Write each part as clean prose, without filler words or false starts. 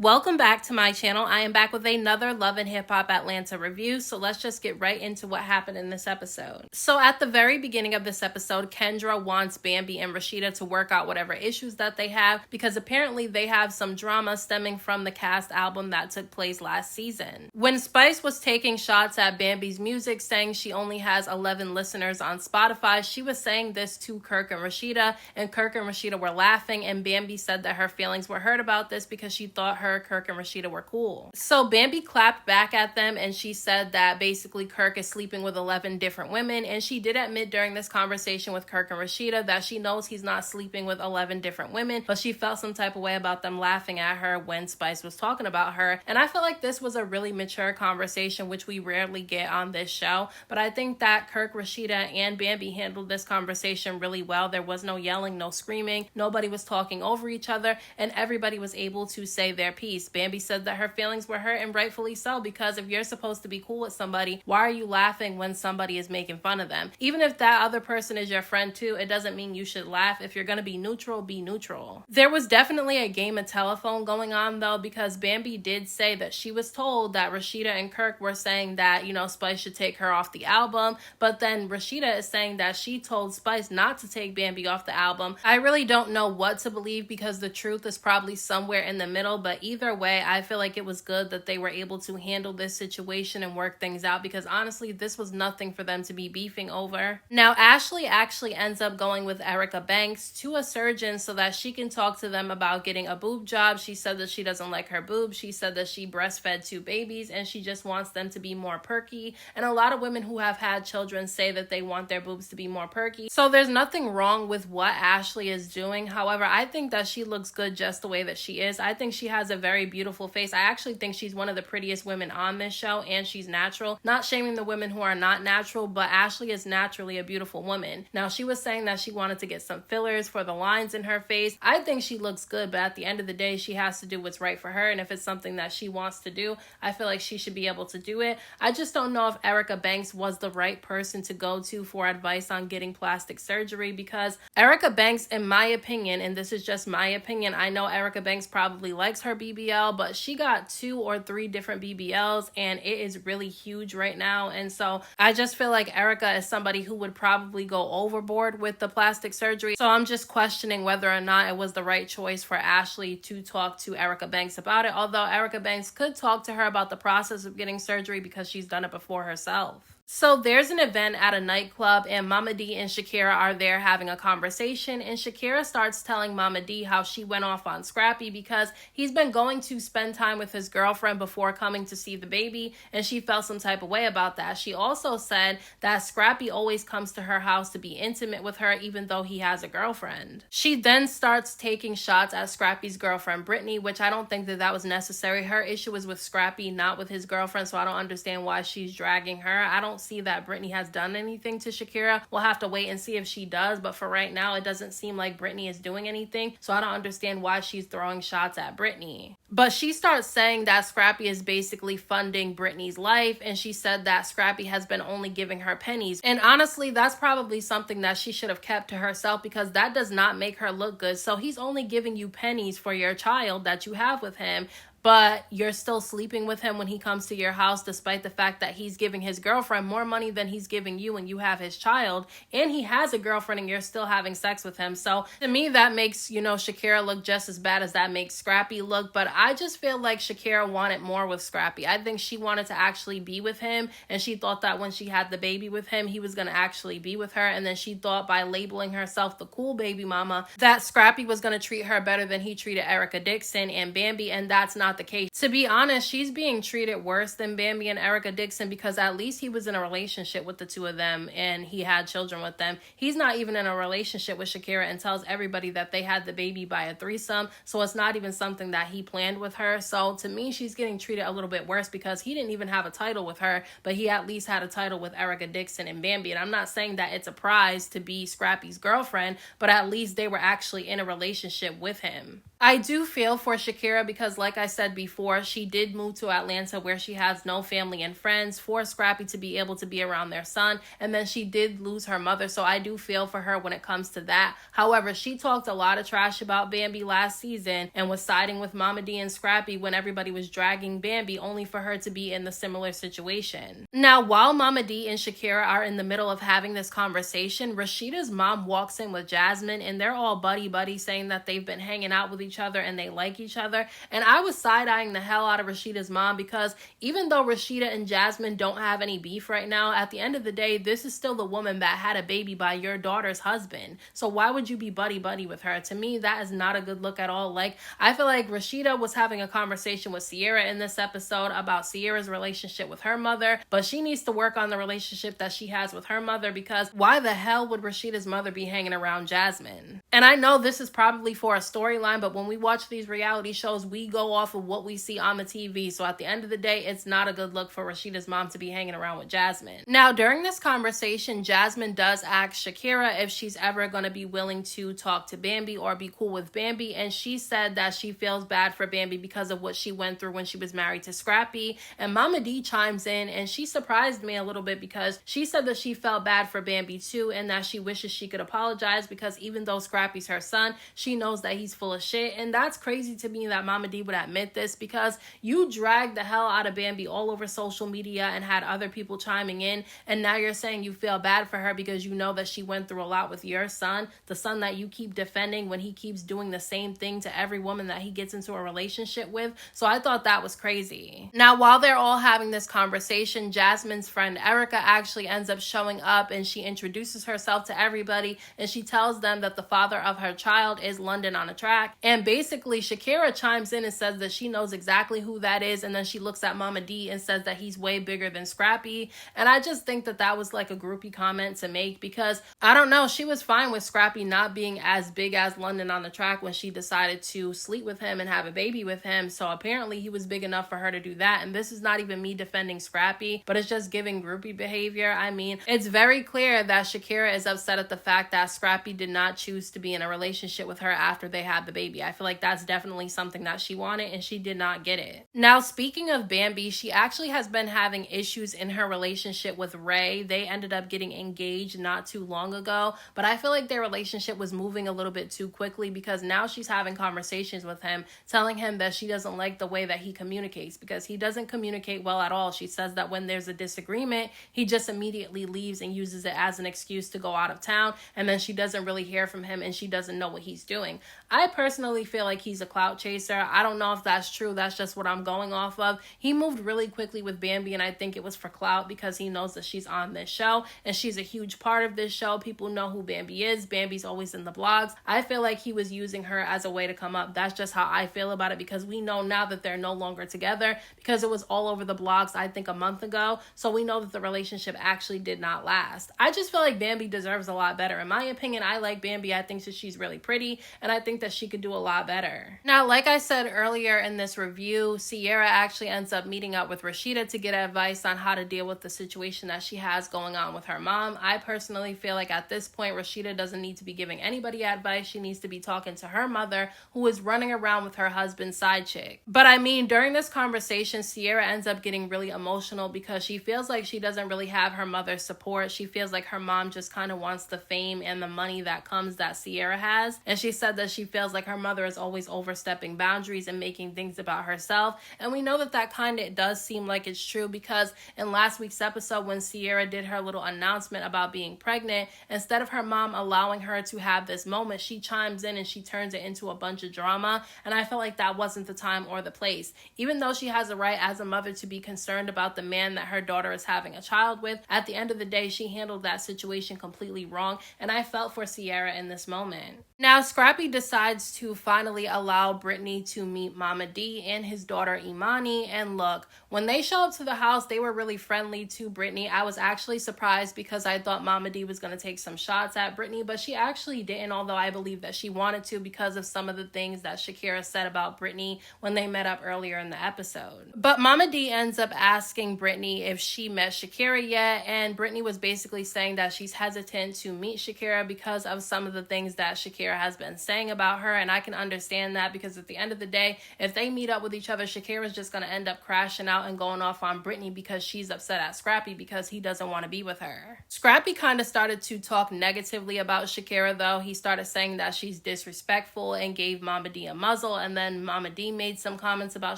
Welcome back to my channel. I am back with another Love and Hip Hop Atlanta review, so let's just get right into what happened in this episode. So at the very beginning of this episode, Kendra wants Bambi and Rashidita to work out whatever issues that they have because apparently they have some drama stemming from the cast album that took place last season. When Spice was taking shots at Bambi's music, saying she only has 11 listeners on Spotify, she was saying this to Kirk and Rahseeda, and Kirk and Rahseeda were laughing, and Bambi said that her feelings were hurt about this because she thought Kirk and Rahseeda were cool. So Bambi clapped back at them and she said that basically Kirk is sleeping with 11 different women, and she did admit during this conversation with Kirk and Rahseeda that she knows he's not sleeping with 11 different women, but she felt some type of way about them laughing at her when Spice was talking about her. And I feel like this was a really mature conversation, which we rarely get on this show, but I think that Kirk, Rahseeda, and Bambi handled this conversation really well. There was no yelling, no screaming, nobody was talking over each other, and everybody was able to say their piece. Bambi said that her feelings were hurt, and rightfully so, because if you're supposed to be cool with somebody, why are you laughing when somebody is making fun of them? Even if that other person is your friend too, it doesn't mean you should laugh. If you're gonna be neutral, be neutral. There was definitely a game of telephone going on though, because Bambi did say that she was told that Rahseeda and Kirk were saying that, Spice should take her off the album, but then Rahseeda is saying that she told Spice not to take Bambi off the album. I really don't know what to believe because the truth is probably somewhere in the middle, but either way, I feel like it was good that they were able to handle this situation and work things out, because honestly, this was nothing for them to be beefing over. Now, Ashley actually ends up going with Erica Banks to a surgeon so that she can talk to them about getting a boob job. She said that she doesn't like her boobs. She said that she breastfed 2 babies and she just wants them to be more perky. And a lot of women who have had children say that they want their boobs to be more perky. So there's nothing wrong with what Ashley is doing. However, I think that she looks good just the way that she is. I think she has a very beautiful face. I actually think she's one of the prettiest women on this show, and she's natural. Not shaming the women who are not natural, but Ashley is naturally a beautiful woman. Now, she was saying that she wanted to get some fillers for the lines in her face. I think she looks good, but at the end of the day, she has to do what's right for her, and if it's something that she wants to do, I feel like she should be able to do it. I just don't know if Erica Banks was the right person to go to for advice on getting plastic surgery, because Erica Banks, in my opinion, and this is just my opinion, I know Erica Banks probably likes her BBL, but she got 2 or 3 different BBLs and it is really huge right now. And so I just feel like Erica is somebody who would probably go overboard with the plastic surgery. So I'm just questioning whether or not it was the right choice for Ashley to talk to Erica Banks about it. Although Erica Banks could talk to her about the process of getting surgery because she's done it before herself. So there's an event at a nightclub and Mama D and Shakira are there having a conversation, and Shakira starts telling Mama D how she went off on Scrappy because he's been going to spend time with his girlfriend before coming to see the baby, and she felt some type of way about that. She also said that Scrappy always comes to her house to be intimate with her even though he has a girlfriend. She then starts taking shots at Scrappy's girlfriend Brittany, which I don't think that was necessary. Her issue was with Scrappy, not with his girlfriend, so I don't understand why she's dragging her. I don't see that Brittany has done anything to Shakira. We'll have to wait and see if she does, but for right now, it doesn't seem like Brittany is doing anything, so I don't understand why she's throwing shots at Brittany. But she starts saying that Scrappy is basically funding Brittany's life, and she said that Scrappy has been only giving her pennies. And honestly, that's probably something that she should have kept to herself, because that does not make her look good. So he's only giving you pennies for your child that you have with him, but you're still sleeping with him when he comes to your house, despite the fact that he's giving his girlfriend more money than he's giving you and you have his child, and he has a girlfriend and you're still having sex with him. So to me, that makes, Shakira look just as bad as that makes Scrappy look, but I just feel like Shakira wanted more with Scrappy. I think she wanted to actually be with him, and she thought that when she had the baby with him, he was going to actually be with her, and then she thought by labeling herself the cool baby mama that Scrappy was going to treat her better than he treated Erica Dixon and Bambi, and that's not the case. To be honest, she's being treated worse than Bambi and Erica Dixon, because at least he was in a relationship with the two of them and he had children with them. He's not even in a relationship with Shakira and tells everybody that they had the baby by a threesome, so it's not even something that he planned with her. So to me, she's getting treated a little bit worse, because he didn't even have a title with her, but he at least had a title with Erica Dixon and Bambi. And I'm not saying that it's a prize to be Scrappy's girlfriend, but at least they were actually in a relationship with him. I do feel for Shakira because, like I said before, she did move to Atlanta where she has no family and friends for Scrappy to be able to be around their son. And then she did lose her mother. So I do feel for her when it comes to that. However, she talked a lot of trash about Bambi last season and was siding with Mama D and Scrappy when everybody was dragging Bambi, only for her to be in the similar situation. Now, while Mama D and Shakira are in the middle of having this conversation, Rashida's mom walks in with Jasmine and they're all buddy-buddy saying that they've been hanging out with each other and they like each other. And I was side-eyeing the hell out of Rashida's mom because even though Rahseeda and Jasmine don't have any beef right now, at the end of the day, this is still the woman that had a baby by your daughter's husband. So why would you be buddy-buddy with her? To me, that is not a good look at all. Like, I feel like Rahseeda was having a conversation with Ciara in this episode about Ciara's relationship with her mother, but she needs to work on the relationship that she has with her mother because why the hell would Rashida's mother be hanging around Jasmine? And I know this is probably for a storyline, but when we watch these reality shows, we go off of what we see on the TV. So at the end of the day, it's not a good look for Rashida's mom to be hanging around with Jasmine. Now, during this conversation, Jasmine does ask Shakira if she's ever going to be willing to talk to Bambi or be cool with Bambi. And she said that she feels bad for Bambi because of what she went through when she was married to Scrappy. And Mama D chimes in and she surprised me a little bit because she said that she felt bad for Bambi too and that she wishes she could apologize because even though Scrappy's her son, she knows that he's full of shit. And that's crazy to me that Mama D would admit this because you dragged the hell out of Bambi all over social media and had other people chiming in, and now you're saying you feel bad for her because you know that she went through a lot with your son, the son that you keep defending when he keeps doing the same thing to every woman that he gets into a relationship with. So I thought that was crazy. Now, while they're all having this conversation, Jasmine's friend Erica actually ends up showing up and she introduces herself to everybody and she tells them that the father of her child is London on a track. And basically Shakira chimes in and says that she knows exactly who that is, and then she looks at Mama D and says that he's way bigger than Scrappy. And I just think that that was like a groupie comment to make because I don't know, she was fine with Scrappy not being as big as London on the track when she decided to sleep with him and have a baby with him. So apparently he was big enough for her to do that. And this is not even me defending Scrappy, but it's just giving groupie behavior. I mean, it's very clear that Shakira is upset at the fact that Scrappy did not choose to be in a relationship with her after they had the baby. I feel like that's definitely something that she wanted and she did not get it. Now, speaking of Bambi, she actually has been having issues in her relationship with Ray. They ended up getting engaged not too long ago, but I feel like their relationship was moving a little bit too quickly because now she's having conversations with him, telling him that she doesn't like the way that he communicates because he doesn't communicate well at all. She says that when there's a disagreement, he just immediately leaves and uses it as an excuse to go out of town, and then she doesn't really hear from him and she doesn't know what he's doing. I personally feel like he's a clout chaser. I don't know if that's true. That's just what I'm going off of. He moved really quickly with Bambi, and I think it was for clout because he knows that she's on this show and she's a huge part of this show. People know who Bambi is. Bambi's always in the blogs. I feel like he was using her as a way to come up. That's just how I feel about it because we know now that they're no longer together because it was all over the blogs, I think, a month ago. So we know that the relationship actually did not last. I just feel like Bambi deserves a lot better. In my opinion, I like Bambi. I think that she's really pretty and I think that she could do a lot better. Now, like I said earlier in this review, Ciara actually ends up meeting up with Rahseeda to get advice on how to deal with the situation that she has going on with her mom. I personally feel like at this point, Rahseeda doesn't need to be giving anybody advice. She needs to be talking to her mother, who is running around with her husband's side chick. But I mean, during this conversation, Ciara ends up getting really emotional because she feels like she doesn't really have her mother's support. She feels like her mom just kind of wants the fame and the money that comes that Ciara has. And she said that she feels like her mother is always overstepping boundaries and making things about herself. And we know that that kind of does seem like it's true because in last week's episode when Ciara did her little announcement about being pregnant, instead of her mom allowing her to have this moment, she chimes in and she turns it into a bunch of drama. And I felt like that wasn't the time or the place. Even though she has a right as a mother to be concerned about the man that her daughter is having a child with, at the end of the day, she handled that situation completely wrong. And I felt for Ciara in this moment. Now, Scrappy decides to finally allow Brittany to meet Mama D and his daughter Imani. And look, when they show up to the house, they were really friendly to Brittany. I was actually surprised because I thought Mama D was going to take some shots at Brittany, but she actually didn't, although I believe that she wanted to because of some of the things that Shakira said about Brittany when they met up earlier in the episode. But Mama D ends up asking Brittany if she met Shakira yet, and Brittany was basically saying that she's hesitant to meet Shakira because of some of the things that Shakira has been saying about her, and I can can understand that, because at the end of the day, if they meet up with each other, Shakira's just going to end up crashing out and going off on Brittany because she's upset at Scrappy because he doesn't want to be with her. Scrappy kind of started to talk negatively about Shakira though. He started saying that she's disrespectful and gave Mama D a muzzle, and then Mama D made some comments about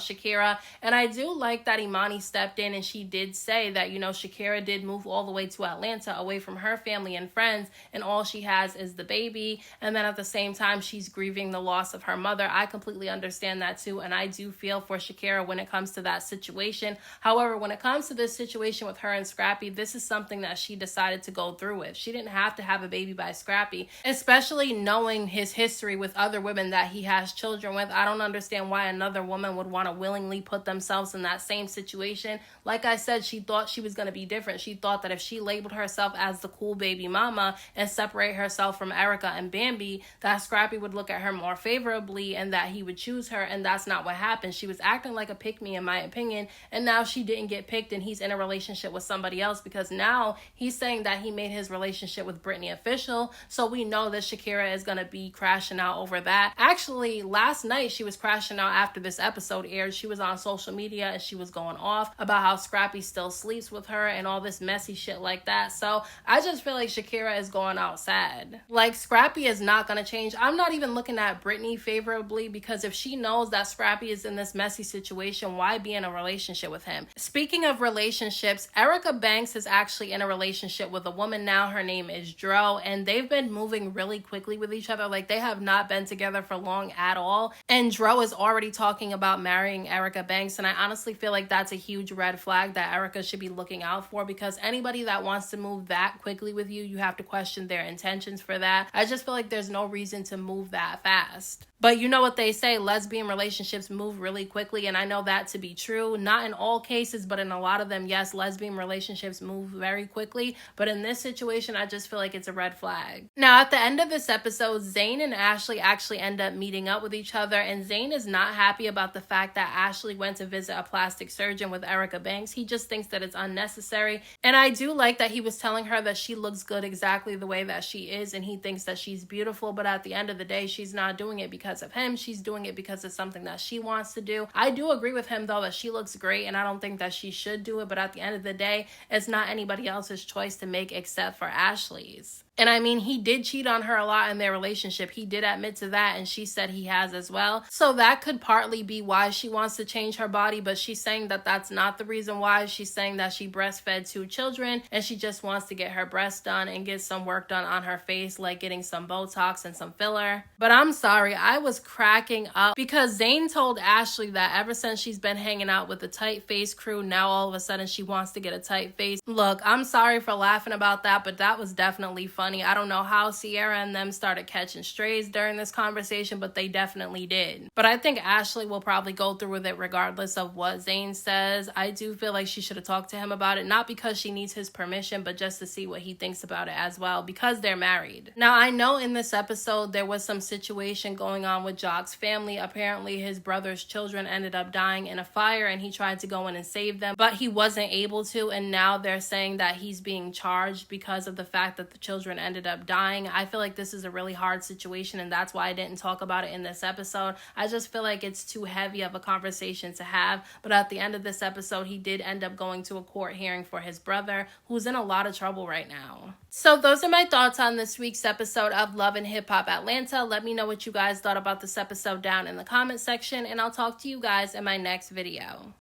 Shakira. And I do like that Imani stepped in and she did say that, you know, Shakira did move all the way to Atlanta away from her family and friends, and all she has is the baby. And then at the same time, she's grieving the loss of her mother. I completely understand that too, and I do feel for Shakira when it comes to that situation. However, when it comes to this situation with her and Scrappy, this is something that she decided to go through with. She didn't have to have a baby by Scrappy, especially knowing his history with other women that he has children with. I don't understand why another woman would want to willingly put themselves in that same situation. Like I said, she thought she was going to be different. She thought that if she labeled herself as the cool baby mama and separate herself from Erica and Bambi, that Scrappy would look at her more favorably and that he would choose her, and that's not what happened. She was acting like a pick-me in my opinion, and now she didn't get picked and he's in a relationship with somebody else, because now he's saying that he made his relationship with Brittany official. So we know that Shakira is going to be crashing out over that. Actually, last night she was crashing out after this episode aired. She was on social media and she was going off about how Scrappy still sleeps with her and all this messy shit like that. So I just feel like Shakira is going out sad. Like, Scrappy is not going to change. I'm not even looking at Brittany favorably, because if she knows that Scrappy is in this messy situation, why be in a relationship with him? Speaking of relationships, Erica Banks is actually in a relationship with a woman now. Her name is Dro, and they've been moving really quickly with each other. Like, they have not been together for long at all. And Dro is already talking about marrying Erica Banks, and I honestly feel like that's a huge red flag that Erica should be looking out for, because anybody that wants to move that quickly with you, you have to question their intentions for that. I just feel like there's no reason to move that fast. But you know what they say, lesbian relationships move really quickly, and I know that to be true. Not in all cases, but in a lot of them, yes, lesbian relationships move very quickly. But in this situation, I just feel like it's a red flag. Now, at the end of this episode, Zayn and Ashley actually end up meeting up with each other, and Zayn is not happy about the fact that Ashley went to visit a plastic surgeon with Erica Banks. He just thinks that it's unnecessary. And I do like that he was telling her that she looks good exactly the way that she is, and he thinks that she's beautiful. But at the end of the day, she's not doing it because of him. She's doing it because it's something that she wants to do. I do agree with him though that she looks great, and I don't think that she should do it, but at the end of the day, it's not anybody else's choice to make except for Ashley's. And I mean, he did cheat on her a lot in their relationship. He did admit to that, and she said he has as well. So that could partly be why she wants to change her body, but she's saying that that's not the reason why. She's saying that she breastfed 2 children and she just wants to get her breasts done and get some work done on her face, like getting some Botox and some filler. But I'm sorry, I was cracking up because Zayn told Ashley that ever since she's been hanging out with the tight face crew, now all of a sudden she wants to get a tight face. Look, I'm sorry for laughing about that, but that was definitely funny. I don't know how Sierra and them started catching strays during this conversation, but they definitely did. But I think Ashley will probably go through with it regardless of what Zayn says. I do feel like she should have talked to him about it, not because she needs his permission, but just to see what he thinks about it as well, because they're married. Now, I know in this episode there was some situation going on with Jock's family. Apparently, his brother's children ended up dying in a fire, and he tried to go in and save them, but he wasn't able to, and now they're saying that he's being charged because of the fact that the children ended up dying. I feel like this is a really hard situation, and that's why I didn't talk about it in this episode. I just feel like it's too heavy of a conversation to have. But at the end of this episode, he did end up going to a court hearing for his brother, who's in a lot of trouble right now. So those are my thoughts on this week's episode of Love and Hip Hop Atlanta. Let me know what you guys thought about this episode down in the comment section, and I'll talk to you guys in my next video.